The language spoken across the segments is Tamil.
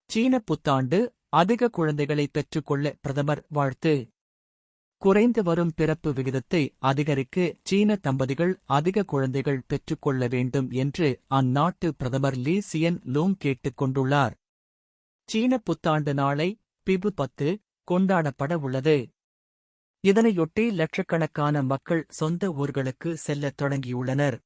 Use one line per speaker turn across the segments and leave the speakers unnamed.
சீன புத்தாண்டு அதிக குழந்தைகளை பெற்றுக்கொள்ள பிரதமர் வாழ்த்து. குறைந்து வரும் பிறப்பு விகிதத்தை அதிகரிக்க சீன தம்பதிகள் அதிக குழந்தைகள் பெற்றுக்கொள்ள வேண்டும் என்று அந்நாட்டு பிரதமர் லீ சியன் லூங் கேட்டுக் கொண்டுள்ளார். சீன புத்தாண்டு நாளை பிபு 10 கொண்டாடப்பட உள்ளது. இதனையொட்டி லட்சக்கணக்கான மக்கள் சொந்த ஊர்களுக்கு செல்லத் தொடங்கியுள்ளனர்.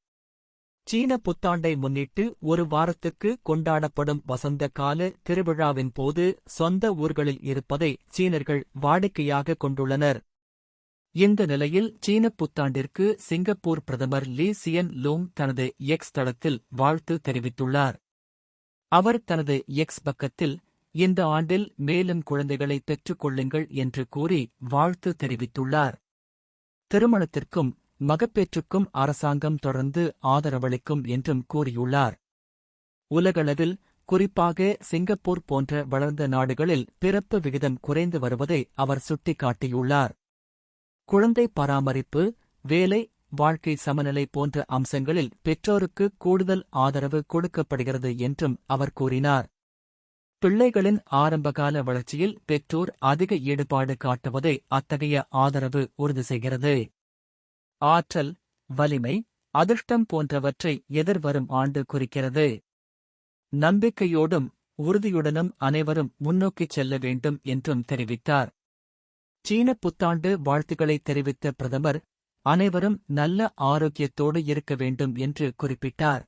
சீன புத்தாண்டை முன்னிட்டு ஒரு வாரத்துக்கு கொண்டாடப்படும் வசந்த கால திருவிழாவின் போது சொந்த ஊர்களில் இருப்பதை சீனர்கள் வாடிக்கையாக கொண்டுள்ளனர். இந்த நிலையில் சீன புத்தாண்டிற்கு சிங்கப்பூர் பிரதமர் லீ சியன் லூங் தனது எக்ஸ் தளத்தில் வாழ்த்து தெரிவித்துள்ளார். அவர் தனது எக்ஸ் பக்கத்தில் இந்த ஆண்டில் மேலும் குழந்தைகளை பெற்றுக் கொள்ளுங்கள் என்று கூறி வாழ்த்து தெரிவித்துள்ளார். திருமணத்திற்கும் மகப்பேற்றுக்கும் அரசாங்கம் தொடர்ந்து ஆதரவளிக்கும் என்றும் கூறியுள்ளார். உலகளவில் குறிப்பாக சிங்கப்பூர் போன்ற வளர்ந்த நாடுகளில் பிறப்பு விகிதம் குறைந்து வருவதை அவர் சுட்டிக்காட்டியுள்ளார். குழந்தை பராமரிப்பு, வேலை, வாழ்க்கை சமநிலை போன்ற அம்சங்களில் பெற்றோருக்கு கூடுதல் ஆதரவு கொடுக்கப்படுகிறது என்றும் அவர் கூறினார். பிள்ளைகளின் ஆரம்பகால வளர்ச்சியில் பெற்றோர் அதிக ஈடுபாடு காட்டுவதை அத்தகைய ஆதரவு உறுதி செய்கிறது. ஆற்றல், வலிமை, அதிர்ஷ்டம் போன்றவற்றை எதிர்வரும் ஆண்டு குறிக்கிறது. நம்பிக்கையோடும் உறுதியுடனும் அனைவரும் முன்னோக்கிச் செல்ல வேண்டும் என்றும் தெரிவித்தார். சீன புத்தாண்டு வாழ்த்துக்களை தெரிவித்த பிரதமர், அனைவரும் நல்ல ஆரோக்கியத்தோடு இருக்க வேண்டும் என்று குறிப்பிட்டார்.